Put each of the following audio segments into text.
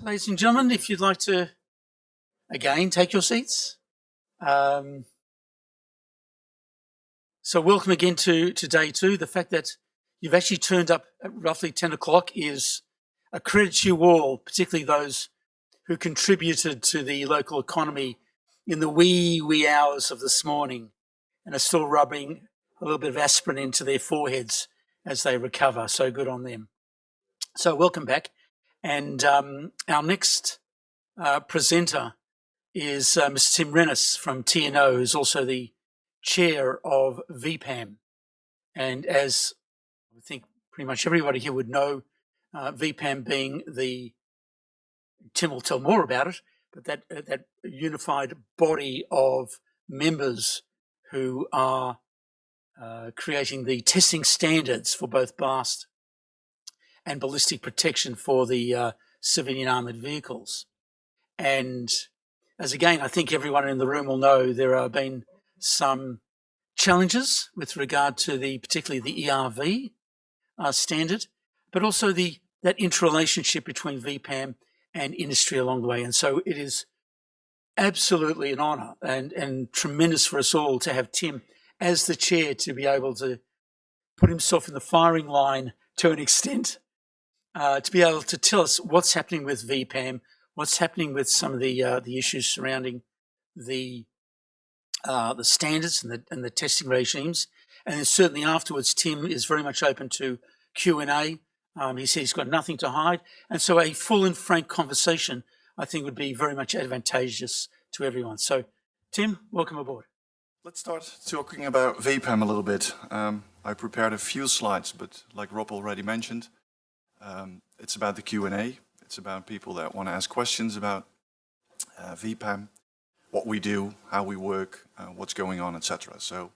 ladies and gentlemen, if you'd like to, again, take your seats. So welcome again to day two. The fact that you've actually turned up at roughly 10 o'clock is a credit to you all, particularly those who contributed to the local economy in the wee hours of this morning and are still rubbing a little bit of aspirin into their foreheads as they recover. So good on them. So welcome back. And our next presenter is Mr. Tim Renes from TNO, who's also the chair of VPAM. And as I think pretty much everybody here would know, VPAM being Tim will tell more about it, but that unified body of members who are creating the testing standards for both blast and ballistic protection for the civilian armoured vehicles. And as again, I think everyone in the room will know, there have been some challenges with regard to particularly the ERV standard, but also that interrelationship between VPAM and industry along the way. And so it is absolutely an honour and tremendous for us all to have Tim as the chair to be able to put himself in the firing line to an extent, to be able to tell us what's happening with VPAM, what's happening with some of the issues surrounding the standards and the testing regimes. And then certainly afterwards, Tim is very much open to Q&A. He said he's got nothing to hide. And so a full and frank conversation, I think, would be very much advantageous to everyone. So, Tim, welcome aboard. Let's start talking about VPAM a little bit. I prepared a few slides, but like Rob already mentioned, it's about the Q&A. It's about people that want to ask questions about VPAM, what we do, how we work, what's going on, etc. So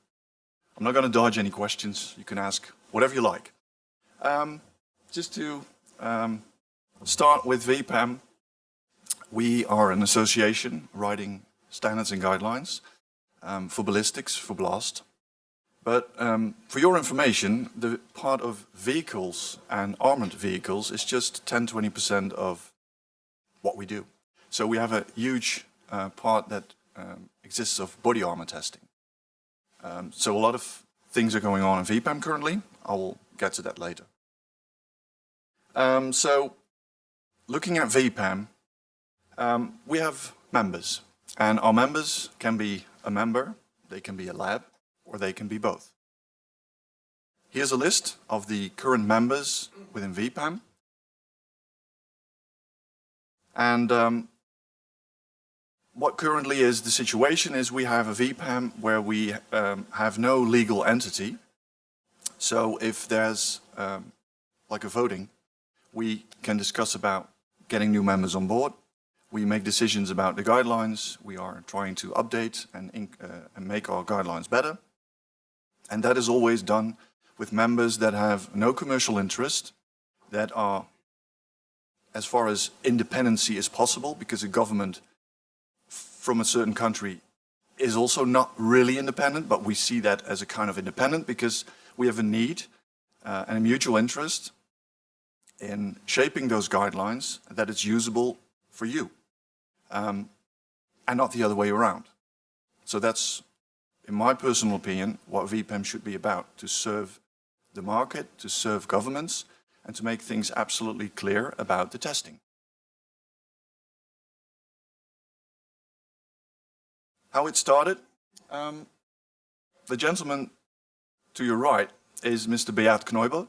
I'm not going to dodge any questions. You can ask whatever you like. Just to start with VPAM, we are an association writing standards and guidelines for ballistics, for blast. But for your information, the part of vehicles and armored vehicles is just 10-20% of what we do. So we have a huge part that exists of body armor testing. So a lot of things are going on in VPAM currently. I will get to that later. So looking at VPAM, we have members. And our members can be a member, they can be a lab, or they can be both. Here's a list of the current members within VPAM. And what currently is the situation is we have a VPAM where we have no legal entity. So if there's like a voting, we can discuss about getting new members on board. We make decisions about the guidelines. We are trying to update and make our guidelines better. And that is always done with members that have no commercial interest, that are, as far as independency is possible, because a government from a certain country is also not really independent, but we see that as a kind of independent because we have a need and a mutual interest in shaping those guidelines that it's usable for you. And not the other way around. So that's, in my personal opinion, what VPAM should be about, to serve the market, to serve governments, and to make things absolutely clear about the testing. How it started? The gentleman to your right is Mr. Beat Knoibel,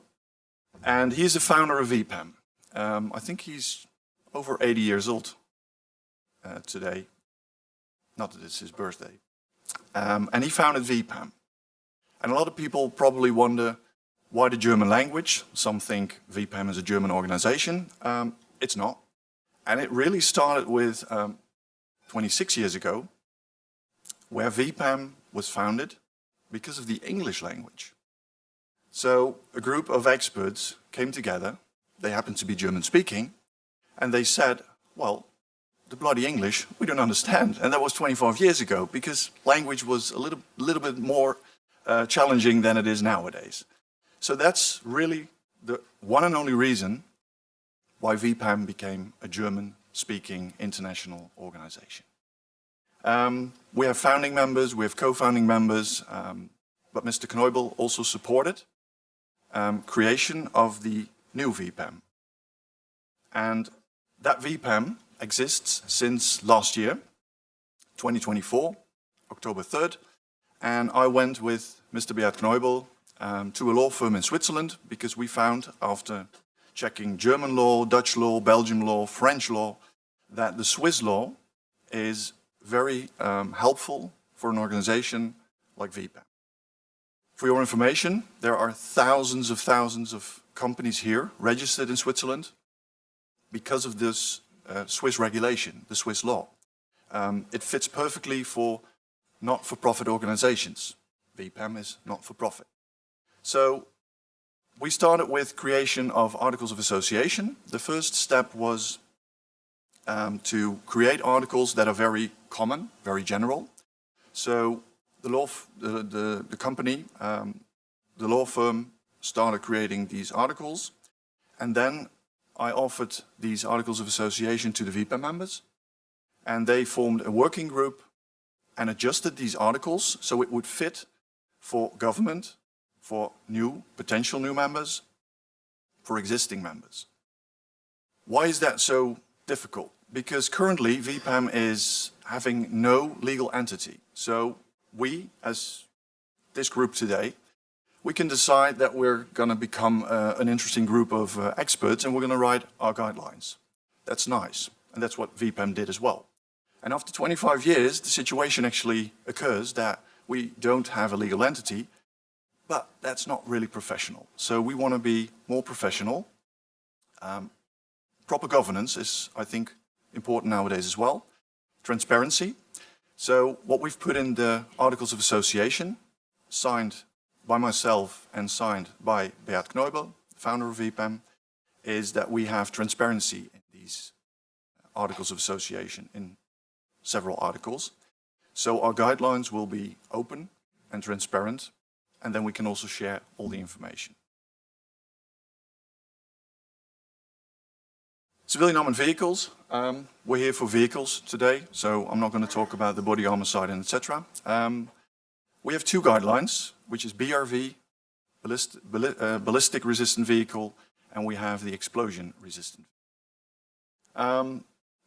and he's the founder of VPAM. I think he's over 80 years old. Today, not that it's his birthday, and he founded VPAM. And a lot of people probably wonder why the German language. Some think VPAM is a German organization. It's not. And it really started with 26 years ago, where VPAM was founded because of the English language. So a group of experts came together, they happened to be German speaking, and they said, well, the bloody English, we don't understand. And that was 25 years ago, because language was a little bit more challenging than it is nowadays. So that's really the one and only reason why VPAM became a German English-speaking international organization. We have founding members, we have co-founding members, but Mr. Knoibel also supported creation of the new VPAM. And that VPAM exists since last year, 2024, October 3rd, and I went with Mr. Beat Knoibel to a law firm in Switzerland because we found, after checking German law, Dutch law, Belgian law, French law, that the Swiss law is very helpful for an organization like VPAM. For your information, there are thousands of companies here registered in Switzerland because of this Swiss regulation, the Swiss law. It fits perfectly for not-for-profit organizations. VPAM is not-for-profit. So we started with creation of articles of association. The first step was to create articles that are very common, very general. So the law firm started creating these articles, and then I offered these articles of association to the VPAM members, and they formed a working group and adjusted these articles so it would fit for government, for potential new members, for existing members. Why is that so difficult? Because currently VPAM is having no legal entity. So we, as this group today, we can decide that we're going to become an interesting group of experts and we're going to write our guidelines. That's nice. And that's what VPAM did as well. And after 25 years, the situation actually occurs that we don't have a legal entity, but that's not really professional. So we want to be more professional. Proper governance is, I think, important nowadays as well. Transparency. So what we've put in the Articles of Association, signed by myself and signed by Beat Knoibel, founder of VPAM, is that we have transparency in these Articles of Association, in several articles. So our guidelines will be open and transparent, and then we can also share all the information. Civilian armored vehicles. We're here for vehicles today, so I'm not going to talk about the body armor side and etc. We have two guidelines, which is BRV, ballistic resistant vehicle, and we have the explosion resistant.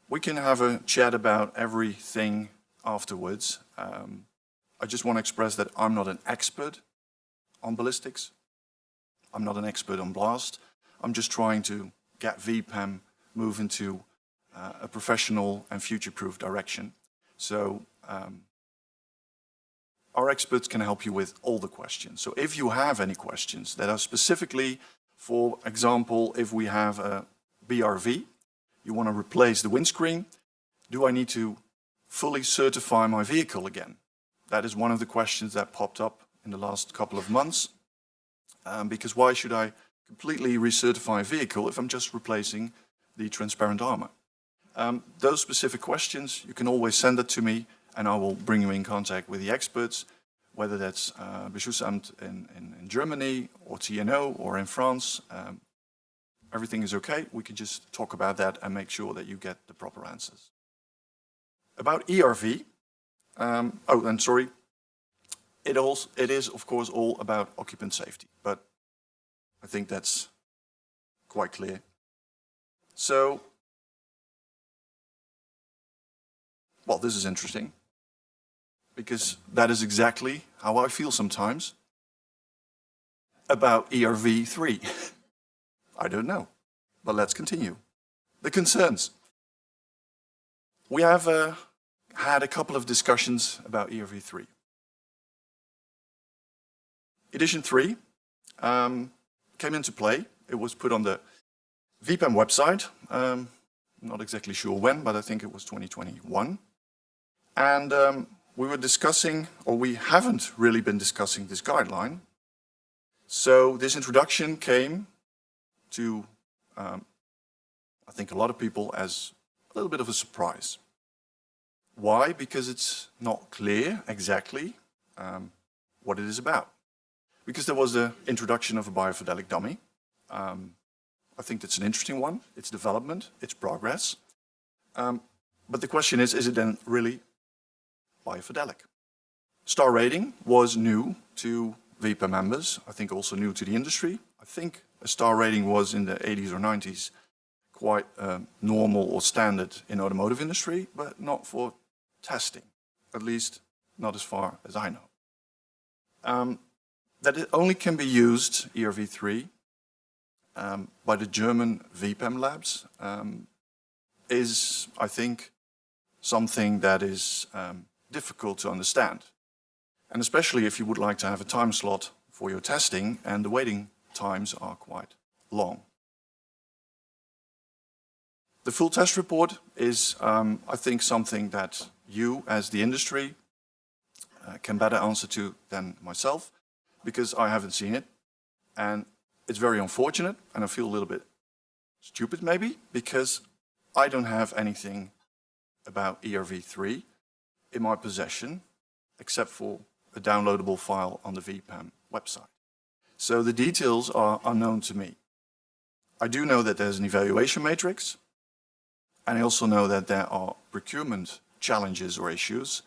We can have a chat about everything afterwards. I just want to express that I'm not an expert on ballistics. I'm not an expert on blast. I'm just trying to get VPAM move into a professional and future-proof direction. So our experts can help you with all the questions. So if you have any questions that are specifically, for example, if we have a BRV, you want to replace the windscreen, do I need to fully certify my vehicle again? That is one of the questions that popped up in the last couple of months. Because why should I completely recertify a vehicle if I'm just replacing the transparent armor? Those specific questions, you can always send it to me and I will bring you in contact with the experts, whether that's Beschussamt in Germany or TNO or in France. Everything is okay. We can just talk about that and make sure that you get the proper answers. About ERV, it is of course all about occupant safety, but I think that's quite clear. So, well, this is interesting because that is exactly how I feel sometimes about ERV3. I don't know, but let's continue. The concerns. We have had a couple of discussions about ERV3. Edition 3 came into play. It was put on the VPAM website. Not exactly sure when, but I think it was 2021. And we were discussing, or we haven't really been discussing this guideline. So this introduction came to, I think, a lot of people as a little bit of a surprise. Why? Because it's not clear exactly what it is about. Because there was the introduction of a biofidelic dummy. I think that's an interesting one. It's development, it's progress. But the question is it then really biofidelic? Star rating was new to VPAM members, I think also new to the industry. I think a star rating was in the 80s or 90s quite normal or standard in automotive industry, but not for testing, at least not as far as I know. That it only can be used, ERV3, by the German VPAM labs is, I think, something that is difficult to understand. And especially if you would like to have a time slot for your testing and the waiting times are quite long. The full test report is, I think, something that you as the industry can better answer to than myself, because I haven't seen it. And it's very unfortunate, and I feel a little bit stupid maybe, because I don't have anything about ERV3 in my possession, except for a downloadable file on the VPAM website. So the details are unknown to me. I do know that there's an evaluation matrix, and I also know that there are procurement challenges or issues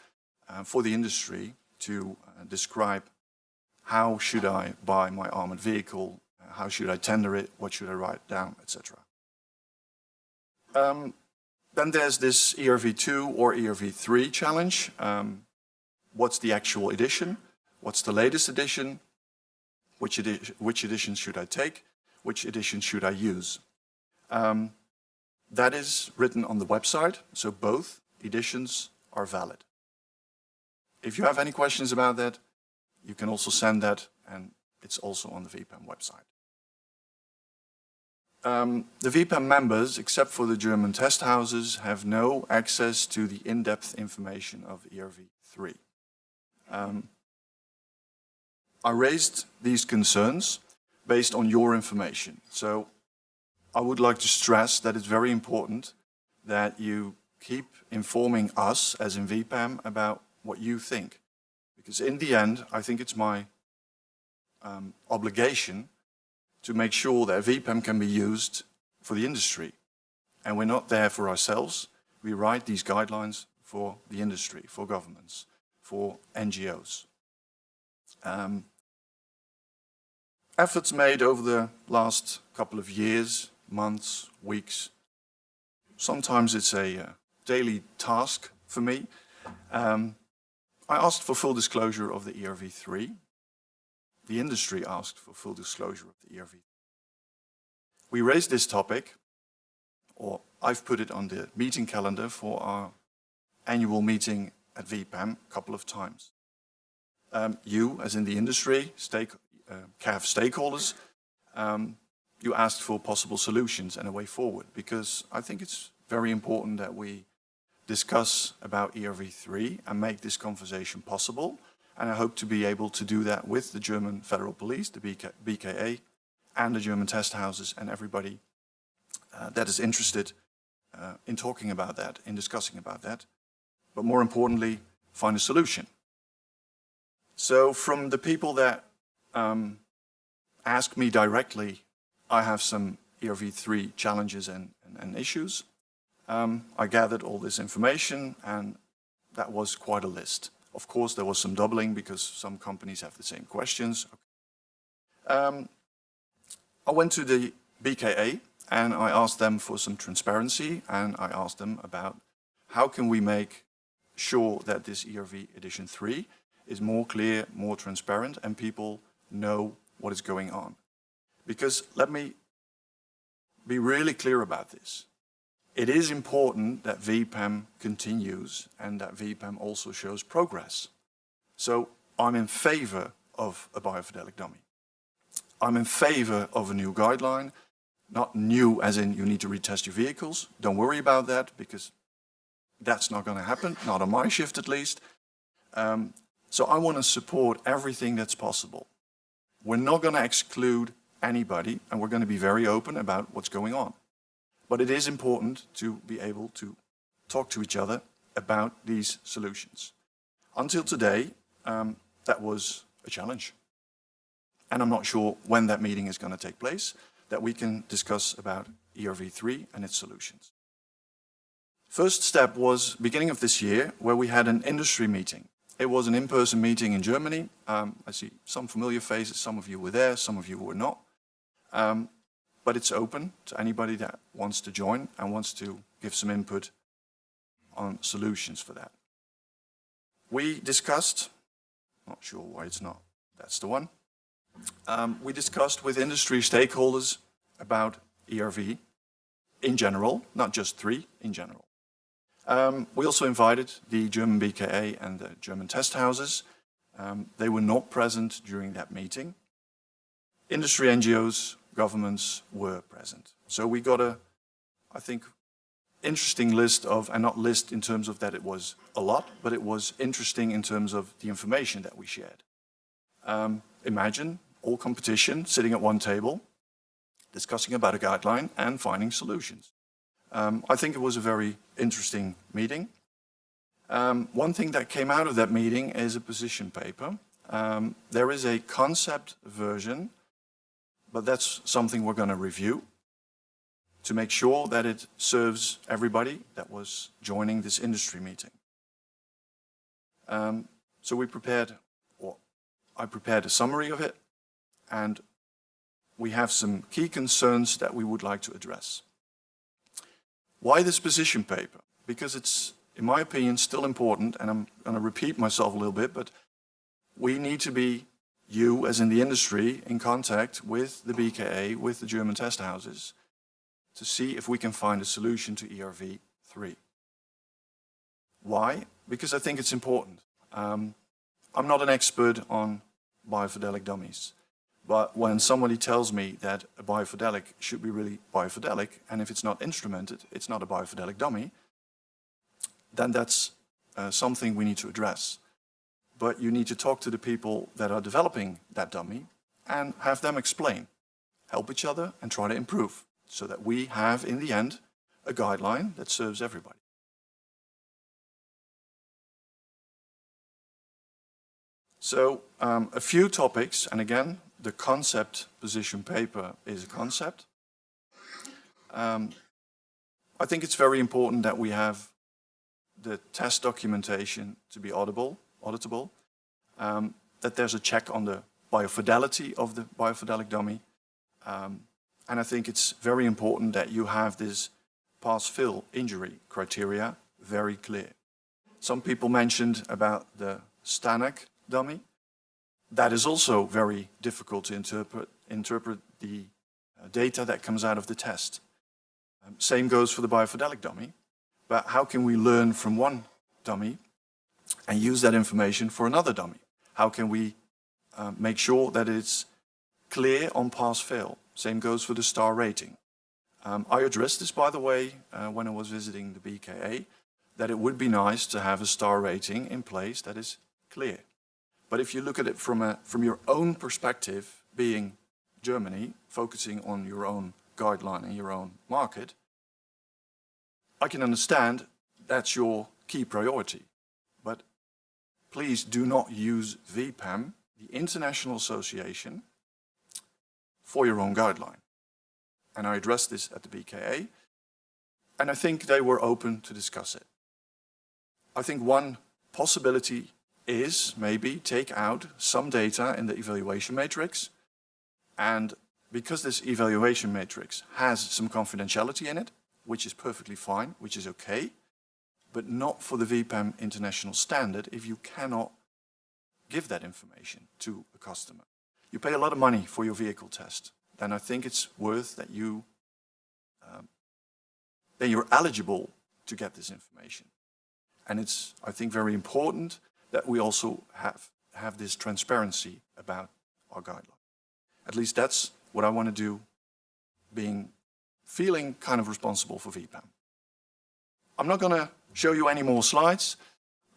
for the industry to describe how should I buy my armored vehicle, how should I tender it, what should I write down, etc. Then there's this ERV2 or ERV3 challenge. What's the actual edition? What's the latest edition? Which edition should I take? Which edition should I use? That is written on the website, so both editions are valid. If you have any questions about that, you can also send that, and it's also on the VPAM website. The VPAM members, except for the German test houses, have no access to the in-depth information of ERV3. I raised these concerns based on your information. So I would like to stress that it's very important that you keep informing us, as in VPAM, about what you think. Because in the end, I think it's my obligation to make sure that VPAM can be used for the industry. And we're not there for ourselves. We write these guidelines for the industry, for governments, for NGOs. Efforts made over the last couple of years, months, weeks. Sometimes it's a daily task for me. I asked for full disclosure of the ERV3. The industry asked for full disclosure of the ERV. We raised this topic, or I've put it on the meeting calendar for our annual meeting at VPAM a couple of times. You, as in the industry, CAV stakeholders, you asked for possible solutions and a way forward, because I think it's very important that we discuss about ERV3 and make this conversation possible. And I hope to be able to do that with the German Federal Police, the BKA, and the German test houses, and everybody that is interested in talking about that, in discussing about that. But more importantly, find a solution. So from the people that ask me directly, I have some ERV3 challenges and issues. I gathered all this information, and that was quite a list. Of course, there was some doubling because some companies have the same questions. I went to the BKA and I asked them for some transparency, and I asked them about how can we make sure that this ERV edition 3 is more clear, more transparent, and people know what is going on. Because let me be really clear about this. It is important that VPAM continues and that VPAM also shows progress. So I'm in favor of a biofidelic dummy. I'm in favor of a new guideline, not new as in you need to retest your vehicles. Don't worry about that, because that's not going to happen, not on my shift at least. So I want to support everything that's possible. We're not going to exclude anybody, and we're going to be very open about what's going on. But it is important to be able to talk to each other about these solutions. Until today, that was a challenge. And I'm not sure when that meeting is going to take place, that we can discuss about ERV3 and its solutions. First step was beginning of this year, where we had an industry meeting. It was an in-person meeting in Germany. I see some familiar faces. Some of you were there, some of you were not. But it's open to anybody that wants to join and wants to give some input on solutions for that. We discussed, not sure why it's not, that's the one. We discussed with industry stakeholders about ERV in general, not just 3, in general. We also invited the German BKA and the German test houses. They were not present during that meeting. Industry NGOs, governments were present. So we got a, I think, interesting list of, and not list in terms of that it was a lot, but it was interesting in terms of the information that we shared. Imagine all competition sitting at one table, discussing about a guideline and finding solutions. I think it was a very interesting meeting. One thing that came out of that meeting is a position paper. There is a concept version, but that's something we're going to review to make sure that it serves everybody that was joining this industry meeting. So we prepared, or I prepared a summary of it, and we have some key concerns that we would like to address. Why this position paper? Because it's, in my opinion, still important, and I'm going to repeat myself a little bit, but we need to be, you as in the industry, in contact with the BKA, with the German test houses, to see if we can find a solution to ERV 3. Why? Because I think it's important. I'm not an expert on biofidelic dummies, but when somebody tells me that a biofidelic should be really biofidelic, and if it's not instrumented, it's not a biofidelic dummy, then that's something we need to address. But you need to talk to the people that are developing that dummy and have them explain, help each other and try to improve, so that we have, in the end, a guideline that serves everybody. So a few topics, and again, the concept position paper is a concept. I think it's very important that we have the test documentation to be auditable, that there's a check on the biofidelity of the biofidelic dummy. And I think it's very important that you have this pass-fail injury criteria very clear. Some people mentioned about the Stanek dummy. That is also very difficult to interpret the data that comes out of the test. Same goes for the biofidelic dummy. But how can we learn from one dummy and use that information for another dummy? How can we make sure that it's clear on pass-fail? Same goes for the star rating. I addressed this, by the way, when I was visiting the BKA, that it would be nice to have a star rating in place that is clear. But if you look at it from your own perspective, being Germany, focusing on your own guideline and your own market, I can understand that's your key priority. But please do not use VPAM, the International Association, for your own guideline. And I addressed this at the BKA, and I think they were open to discuss it. I think one possibility is maybe take out some data in the evaluation matrix, and because this evaluation matrix has some confidentiality in it, which is perfectly fine, which is okay, but not for the VPAM international standard if you cannot give that information to a customer. You pay a lot of money for your vehicle test, then I think it's worth that then you're eligible to get this information. And it's, I think, very important that we also have this transparency about our guideline. At least that's what I want to do, feeling kind of responsible for VPAM. I'm not going to show you any more slides.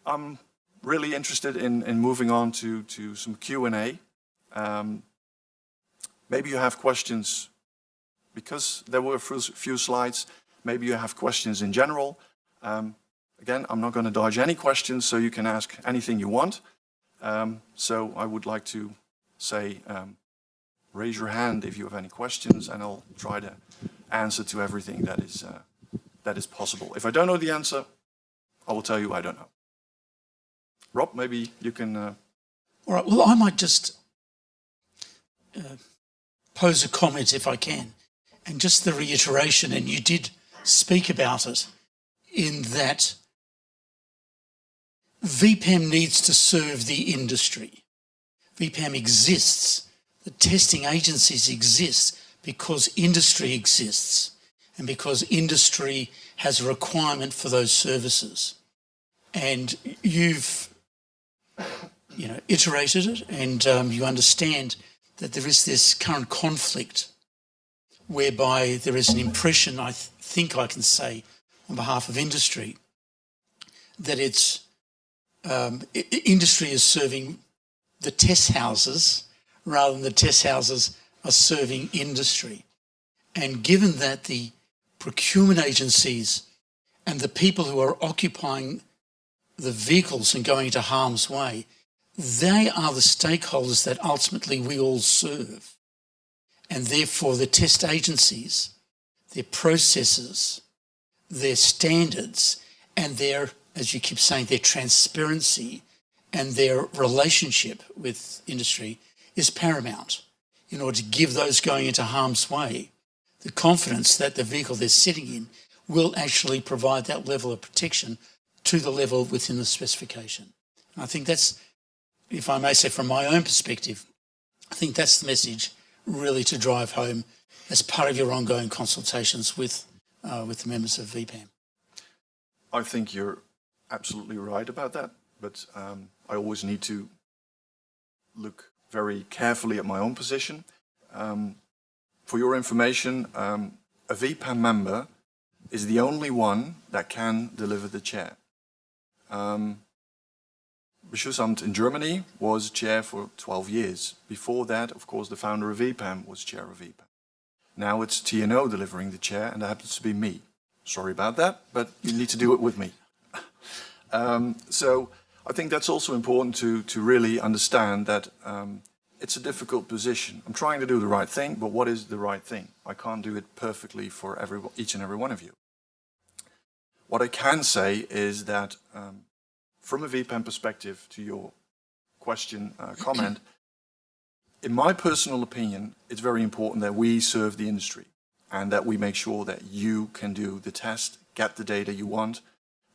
I'm really interested in moving on to some Q&A. Maybe you have questions, because there were a few slides, maybe you have questions in general. Again, I'm not going to dodge any questions, so you can ask anything you want. So I would like to say, raise your hand if you have any questions, and I'll try to answer to everything that is that is possible. If I don't know the answer, I will tell you I don't know. Rob, maybe you can... All right, well, I might just pose a comment if I can. And just the reiteration, and you did speak about it, in that VPAM needs to serve the industry. VPAM exists. The testing agencies exist because industry exists and because industry has a requirement for those services. And you've, iterated it, and you understand that there is this current conflict whereby there is an impression, I think I can say on behalf of industry, that it's industry is serving the test houses rather than the test houses are serving industry. And given that the procurement agencies and the people who are occupying the vehicles and going into harm's way, they are the stakeholders that ultimately we all serve. And therefore the test agencies, their processes, their standards, and their, as you keep saying, their transparency and their relationship with industry is paramount in order to give those going into harm's way the confidence that the vehicle they're sitting in will actually provide that level of protection to the level within the specification. And I think that's, if I may say from my own perspective, I think that's the message really to drive home as part of your ongoing consultations with the members of VPAM. I think you're absolutely right about that, but I always need to look very carefully at my own position. For your information, a VPAM member is the only one that can deliver the chair. Beschussamt in Germany was chair for 12 years. Before that, of course, the founder of VPAM was chair of VPAM. Now it's TNO delivering the chair, and that happens to be me. Sorry about that, but you need to do it with me. So I think that's also important to really understand that it's a difficult position. I'm trying to do the right thing, but what is the right thing? I can't do it perfectly for each and every one of you. What I can say is that from a VPAM perspective, to your question, comment, in my personal opinion, it's very important that we serve the industry and that we make sure that you can do the test, get the data you want,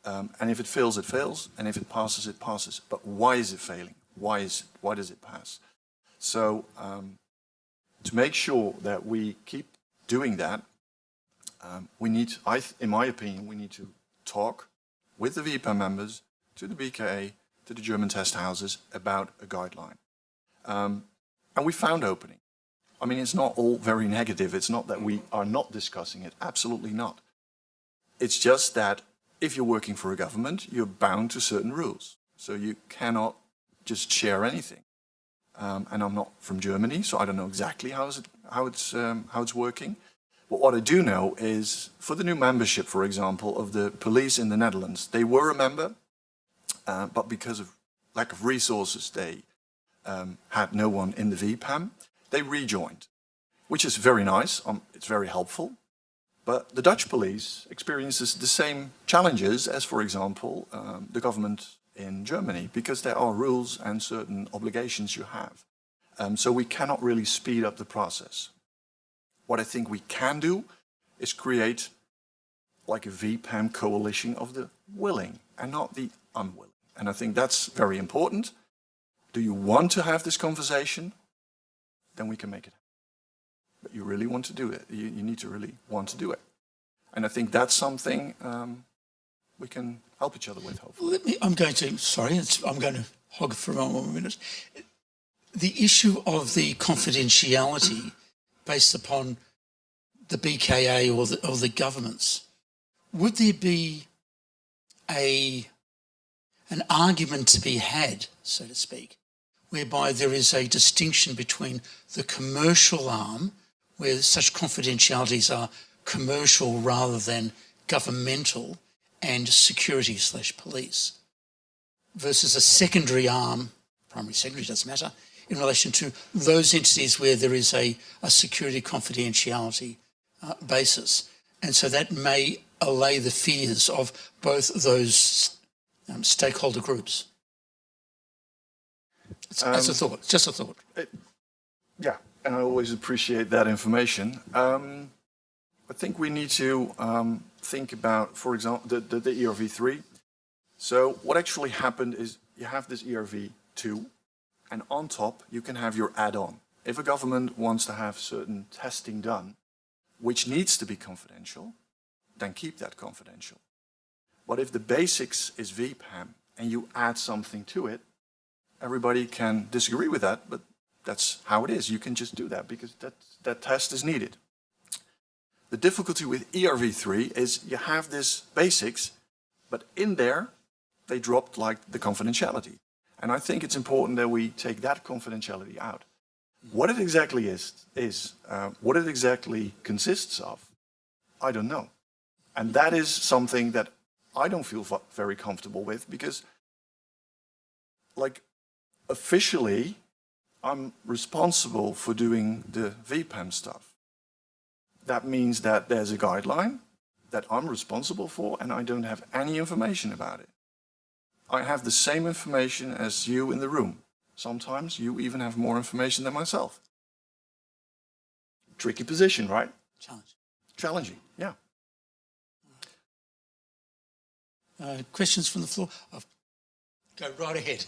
and if it fails, it fails, and if it passes, it passes. But why is it failing? Why does it pass? So to make sure that we keep doing that, we need, in my opinion, we need to talk with the VPAM members, to the BKA, to the German test houses about a guideline. And we found opening. I mean, it's not all very negative. It's not that we are not discussing it. Absolutely not. It's just that if you're working for a government, you're bound to certain rules. So you cannot just share anything. And I'm not from Germany, so I don't know exactly how it's working. But what I do know is, for the new membership, for example, of the police in the Netherlands, they were a member, but because of lack of resources, they had no one in the VPAM. They rejoined, which is very nice. It's very helpful. But the Dutch police experiences the same challenges as, for example, the government in Germany, because there are rules and certain obligations you have. So we cannot really speed up the process. What I think we can do is create like a VPAM coalition of the willing and not the unwilling. And I think that's very important. Do you want to have this conversation? Then we can make it. But you really want to do it. You need to really want to do it. And I think that's something we can help each other with, hopefully. I'm going to hog for one more minute. The issue of the confidentiality based upon the BKA or the governments, would there be an argument to be had, so to speak, whereby there is a distinction between the commercial arm, where such confidentialities are commercial rather than governmental, and security/police, versus a secondary arm, primary, secondary, doesn't matter, in relation to those entities where there is a security confidentiality basis. And so that may allay the fears of both those stakeholder groups? That's a thought, just a thought. Yeah, and I always appreciate that information. I think we need to think about, for example, the ERV3. So what actually happened is you have this ERV2, and on top you can have your add-on. If a government wants to have certain testing done, which needs to be confidential, then keep that confidential. But if the basics is VPAM and you add something to it, everybody can disagree with that, but that's how it is. You can just do that because that test is needed. The difficulty with ERV3 is you have this basics, but in there they dropped like the confidentiality. And I think it's important that we take that confidentiality out. What it exactly is what it exactly consists of, I don't know. And that is something that I don't feel very comfortable with because, like, officially, I'm responsible for doing the VPAM stuff. That means that there's a guideline that I'm responsible for and I don't have any information about it. I have the same information as you in the room. Sometimes you even have more information than myself. Tricky position, right? Challenging, yeah. Questions from the floor? Go right ahead.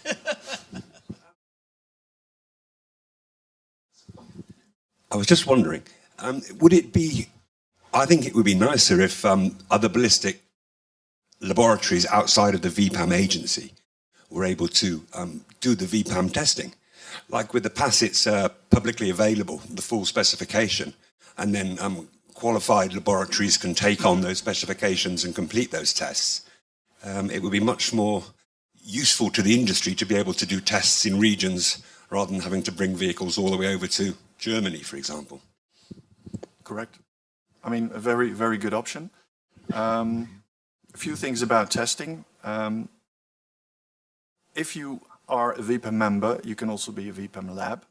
I was just wondering, would it be, I think it would be nicer if other ballistic laboratories outside of the VPAM agency were able to do the VPAM testing. Like with the PASS, it's publicly available, the full specification, and then qualified laboratories can take on those specifications and complete those tests. It would be much more useful to the industry to be able to do tests in regions rather than having to bring vehicles all the way over to Germany, for example. Correct. I mean, a very, very good option. A few things about testing. If you are a VPAM member, you can also be a VPAM lab.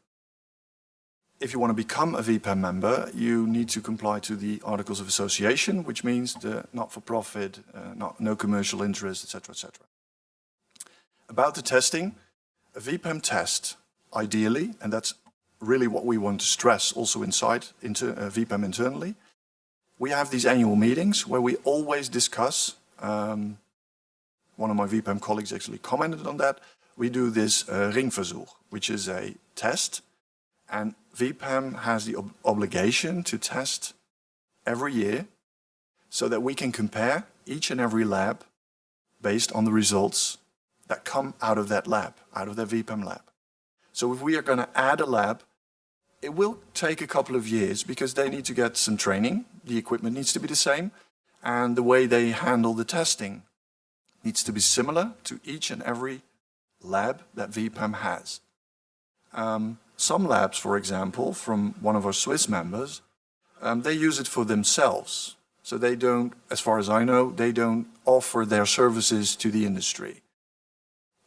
If you want to become a VPAM member, you need to comply to the Articles of Association, which means the not-for-profit, no commercial interest, etc., etc. About the testing, a VPAM test, ideally, and that's really what we want to stress also inside VPAM internally, we have these annual meetings where we always discuss, one of my VPAM colleagues actually commented on that, we do this ringversuch, which is a test, and VPAM has the obligation to test every year so that we can compare each and every lab based on the results that come out of that lab, out of their VPAM lab. So if we are going to add a lab, it will take a couple of years because they need to get some training, the equipment needs to be the same, and the way they handle the testing needs to be similar to each and every lab that VPAM has. Some labs, for example, from one of our Swiss members, they use it for themselves. So they don't, as far as I know, they don't offer their services to the industry.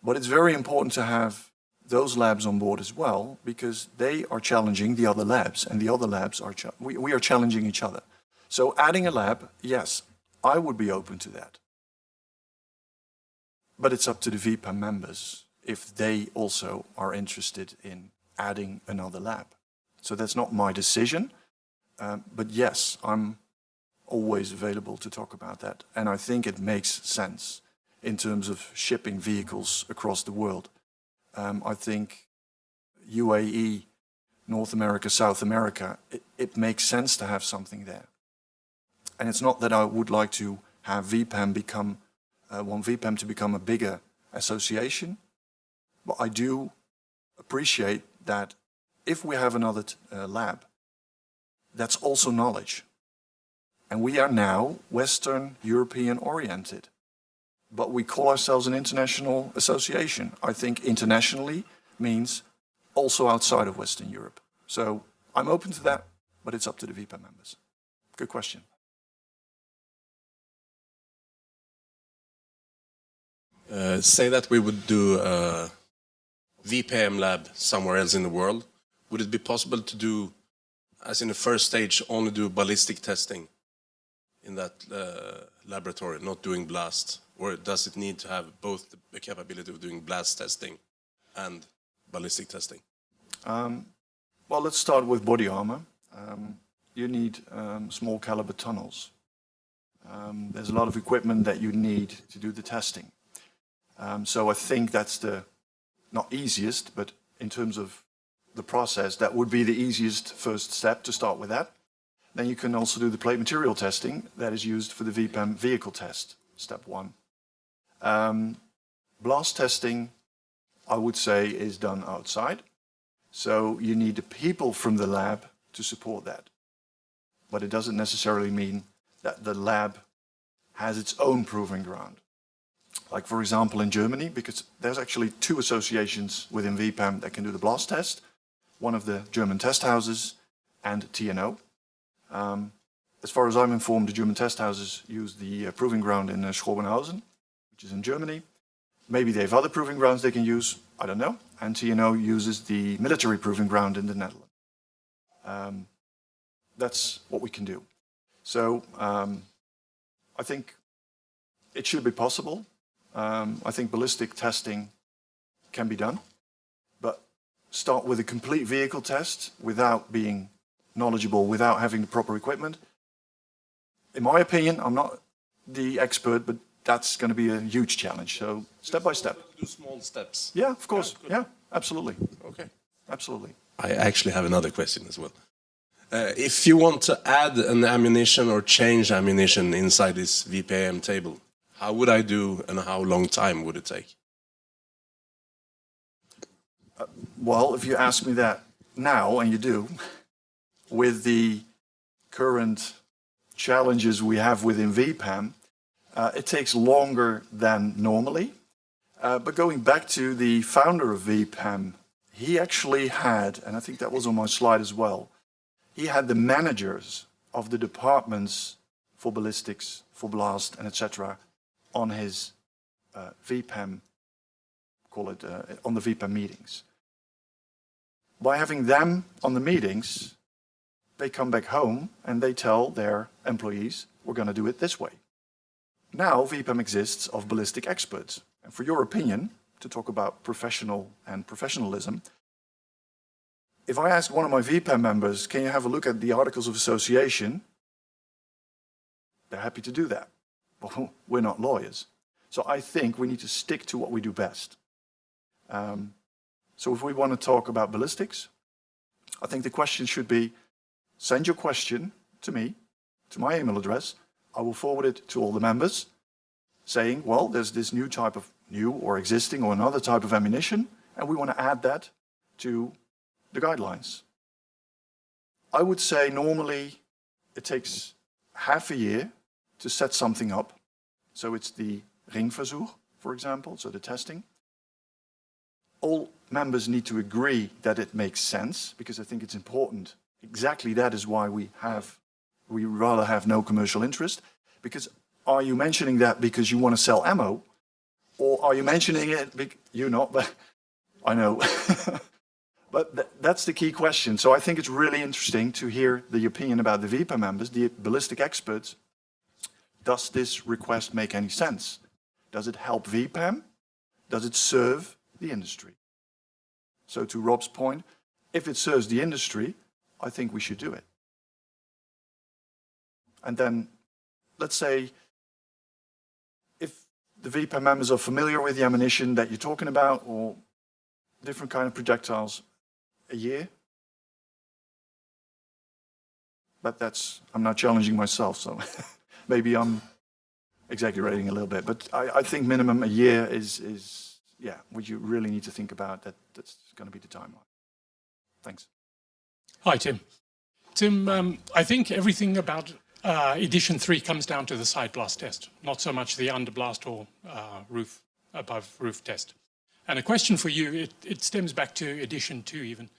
But it's very important to have those labs on board as well, because they are challenging the other labs, and the other labs are, we are challenging each other. So adding a lab, yes, I would be open to that. But it's up to the VPAM members if they also are interested in adding another lab. So that's not my decision, but yes, I'm always available to talk about that. And I think it makes sense in terms of shipping vehicles across the world. I think UAE, North America, South America, it makes sense to have something there. And it's not that I would like to have VPAM become, want VPAM to become a bigger association, but I do appreciate that if we have another lab, that's also knowledge. And we are now Western European oriented, but we call ourselves an international association. I think internationally means also outside of Western Europe. So I'm open to that, but it's up to the VPAM members. Good question. Say that we would do a VPAM lab somewhere else in the world. Would it be possible to do, as in the first stage, only do ballistic testing? in that laboratory, not doing blast? Or does it need to have both the capability of doing blast testing and ballistic testing? Well, let's start with body armor. You need small caliber tunnels. There's a lot of equipment that you need to do the testing. So I think that's the, not easiest, but in terms of the process, that would be the easiest first step to start with that. Then you can also do the plate material testing that is used for the VPAM vehicle test, step 1. Blast testing, I would say, is done outside. So you need the people from the lab to support that. But it doesn't necessarily mean that the lab has its own proving ground. Like, for example, in Germany, because there's actually 2 associations within VPAM that can do the blast test. One of the German test houses and TNO. As far as I'm informed, the German test houses use the proving ground in Schrobenhausen, which is in Germany. Maybe they have other proving grounds they can use, I don't know. And TNO uses the military proving ground in the Netherlands. That's what we can do. So I think it should be possible. I think ballistic testing can be done, but start with a complete vehicle test without being knowledgeable, without having the proper equipment. In my opinion, I'm not the expert, but that's going to be a huge challenge. So step by step. Do small steps. Yeah, of course. Yeah, absolutely. Okay. Absolutely. I actually have another question as well. If you want to add an ammunition or change ammunition inside this VPAM table, how would I do and how long time would it take? Well, if you ask me that now, and you do, with the current challenges we have within VPAM, it takes longer than normally. But going back to the founder of VPAM, he actually had, and I think that was on my slide as well, he had the managers of the departments for ballistics, for blast, and etc. on his VPAM, call it, on the VPAM meetings. By having them on the meetings, they come back home and they tell their employees, we're going to do it this way. Now VPAM exists of ballistic experts. And for your opinion, to talk about professional and professionalism, if I ask one of my VPAM members, can you have a look at the Articles of Association? They're happy to do that. But we're not lawyers. So I think we need to stick to what we do best. So if we want to talk about ballistics, I think the question should be, send your question to me, to my email address. I will forward it to all the members, saying, well, there's this new type of new or existing or another type of ammunition, and we want to add that to the guidelines. I would say normally it takes half a year to set something up. So it's the ringversuch, for example, so the testing. All members need to agree that it makes sense, because I think it's important. Exactly that is why we rather have no commercial interest, because are you mentioning that because you want to sell ammo, or are you mentioning it, you're not, but I know. But that's the key question. So I think it's really interesting to hear the opinion about the VPAM members, the ballistic experts. Does this request make any sense? Does it help VPAM? Does it serve the industry? So to Rob's point, if it serves the industry, I think we should do it. And then, let's say, if the VPAM members are familiar with the ammunition that you're talking about, or different kind of projectiles, a year. But I'm not challenging myself, so maybe I'm exaggerating a little bit. But I think minimum a year is what you really need to think about. That's going to be the timeline. Thanks. Hi, Tim. Tim, I think everything about edition 3 comes down to the side blast test, not so much the underblast or above roof test. And a question for you, it stems back to edition 2 even.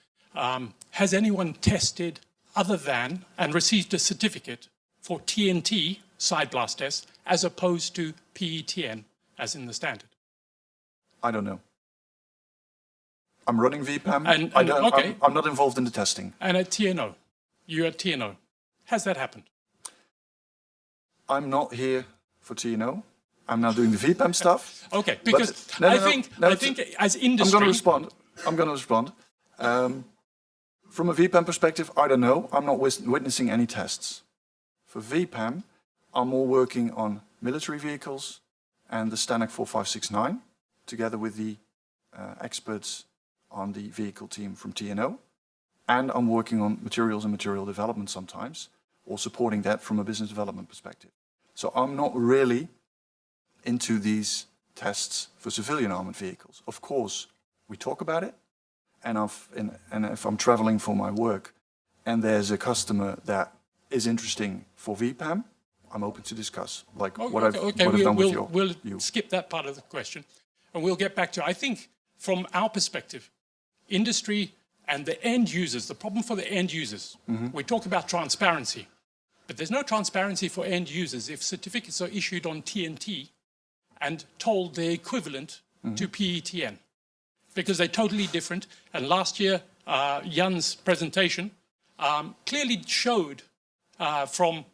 Has anyone tested other than and received a certificate for TNT side blast test as opposed to PETN as in the standard? I don't know. I'm running VPAM. Okay. I'm not involved in the testing. And at TNO, you at TNO, has that happened? I'm not here for TNO. I'm now doing the VPAM stuff. Okay, because No, no, I no, think no, I think as industry, I'm going to respond. From a VPAM perspective, I don't know. I'm not witnessing any tests. For VPAM, I'm more working on military vehicles and the Stanek 4569, together with the experts on the vehicle team from TNO. And I'm working on materials and material development sometimes, or supporting that from a business development perspective. So I'm not really into these tests for civilian armored vehicles. Of course, we talk about it, and if I'm traveling for my work and there's a customer that is interesting for VPAM, I'm open to discuss, like what I've done with you. We'll skip that part of the question, and we'll get back to, I think, from our perspective, industry and the end users, the problem for the end users, we talk about transparency, but there's no transparency for end users if certificates are issued on TNT and told they're equivalent to PETN, because they're totally different. And last year, Jan's presentation clearly showed from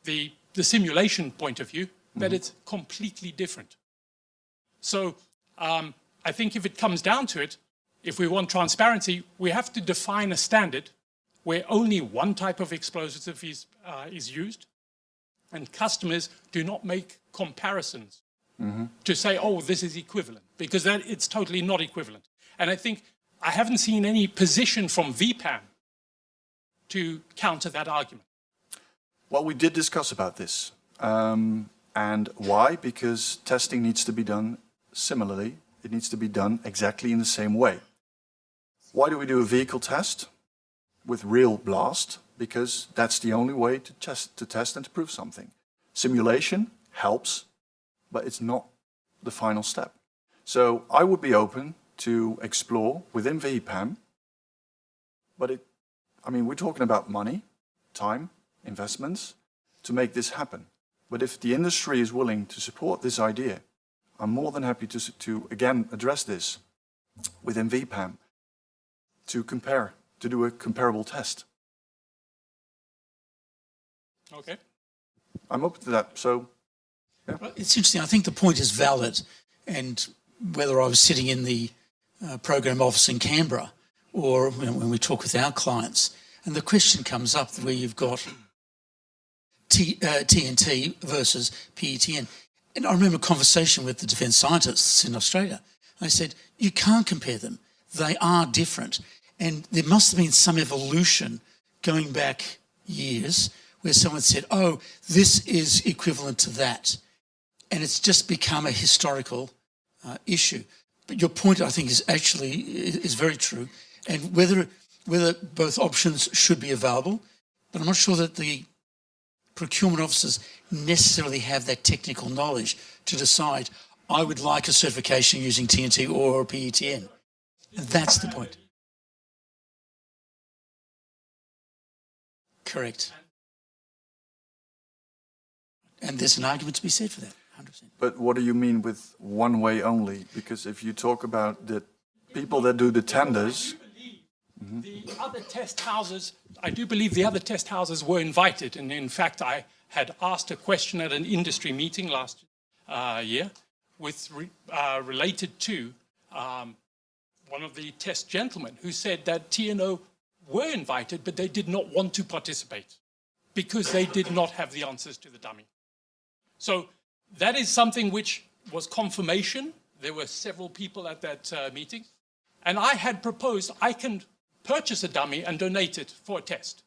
the simulation point of view that it's completely different. So I think if it comes down to it, if we want transparency, we have to define a standard where only one type of explosive is used, and customers do not make comparisons to say, oh, this is equivalent, because it's totally not equivalent. And I think I haven't seen any position from VPAM to counter that argument. Well, we did discuss about this. And why? Because testing needs to be done similarly. It needs to be done exactly in the same way. Why do we do a vehicle test with real blast? Because that's the only way to test and to prove something. Simulation helps, but it's not the final step. So I would be open to explore within VPAM, but we're talking about money, time, investments to make this happen. But if the industry is willing to support this idea, I'm more than happy to again address this within VPAM to do a comparable test. Okay. I'm open to that. So, yeah. Well, it's interesting. I think the point is valid, and whether I was sitting in the program office in Canberra or when we talk with our clients, and the question comes up where you've got TNT versus PETN. And I remember a conversation with the defence scientists in Australia. I said, you can't compare them. They are different. And there must have been some evolution going back years where someone said, oh, this is equivalent to that. And it's just become a historical issue. But your point, I think, is very true. And whether both options should be available, but I'm not sure that the procurement officers necessarily have that technical knowledge to decide, I would like a certification using TNT or PETN. And that's the point. Correct. And there's an argument to be said for that, 100%. But what do you mean with one way only? Because if you talk about the people that do the tenders... The other test houses, I do believe the other test houses were invited. And in fact, I had asked a question at an industry meeting last year related to one of the test gentlemen who said that TNO were invited, but they did not want to participate because they did not have the answers to the dummy. So that is something which was confirmation. There were several people at that meeting. And I had proposed I can purchase a dummy and donate it for a test.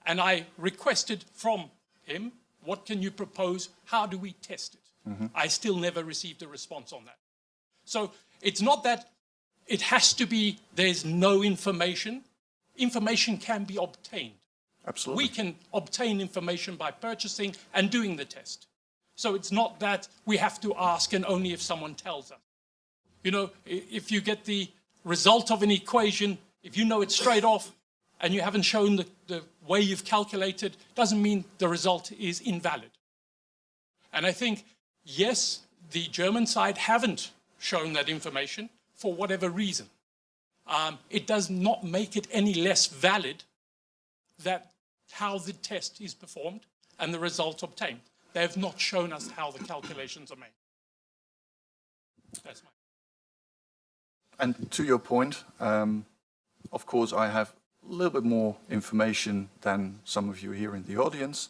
And I requested from him, what can you propose? How do we test it? I still never received a response on that. So it's not that it has to be, there's no information. Information can be obtained. Absolutely. We can obtain information by purchasing and doing the test. So it's not that we have to ask and only if someone tells us. You know, if you get the result of an equation, if you know it straight off and you haven't shown the way you've calculated, doesn't mean the result is invalid. And I think, yes, the German side haven't shown that information for whatever reason. It does not make it any less valid that how the test is performed and the result obtained. They have not shown us how the calculations are made. That's my. And to your point, of course, I have a little bit more information than some of you here in the audience.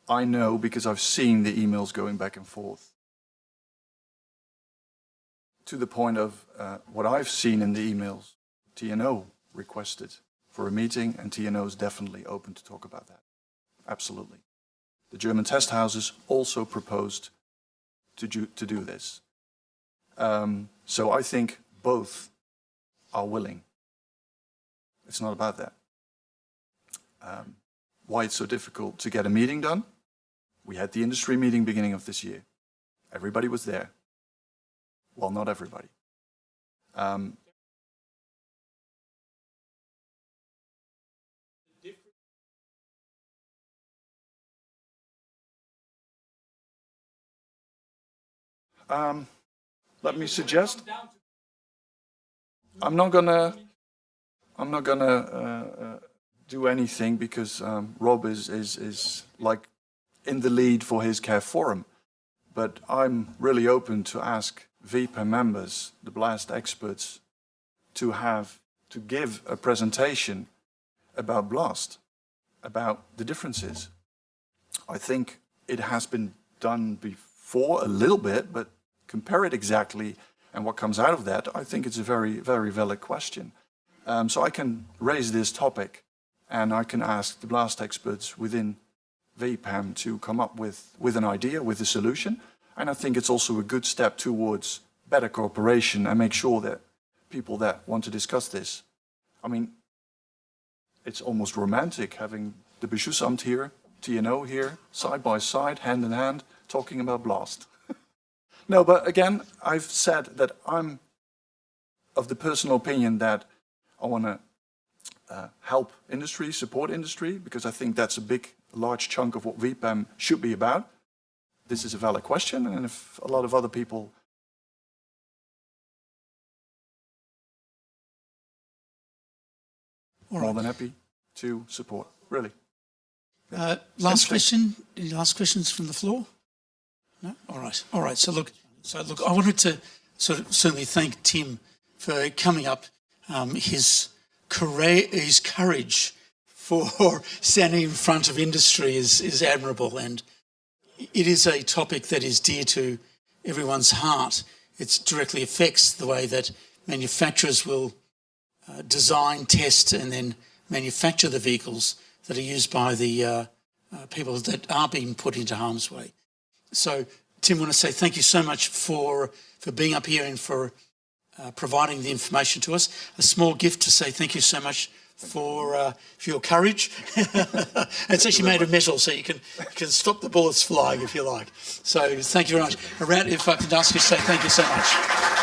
I know because I've seen the emails going back and forth. To the point of what I've seen in the emails, TNO requested for a meeting, and TNO is definitely open to talk about that. Absolutely. The German test houses also proposed to do this. So I think both are willing. It's not about that. Why it's so difficult to get a meeting done? We had the industry meeting beginning of this year. Everybody was there. Well, not everybody. Let me suggest. I'm not gonna do anything because Rob is like in the lead for his CAV Forum. But I'm really open to ask VPAM members, the blast experts, to give a presentation about blast, about the differences. I think it has been done before a little bit, but compare it exactly and what comes out of that, I think it's a very, very valid question. So I can raise this topic and I can ask the blast experts within VPAM to come up with an idea, with a solution. And I think it's also a good step towards better cooperation and make sure that people that want to discuss this, I mean, it's almost romantic having the Beschussamt here, TNO here, side by side, hand in hand, talking about blast. No, but again, I've said that I'm of the personal opinion that I want to help industry, support industry, because I think that's a large chunk of what VPAM should be about. This is a valid question, and if a lot of other people are more than happy to support, really. Last question. Any last questions from the floor? No? All right. All right. So look, I wanted to certainly thank Tim for coming up. His courage for standing in front of industry is admirable, and it is a topic that is dear to everyone's heart. It directly affects the way that manufacturers will design, test, and then manufacture the vehicles that are used by the people that are being put into harm's way. So, Tim, I want to say thank you so much for being up here and for providing the information to us. A small gift to say thank you so much for your courage. It's actually made of metal, so you can stop the bullets flying if you like. So thank you very much. Around, if I could ask you to say thank you so much.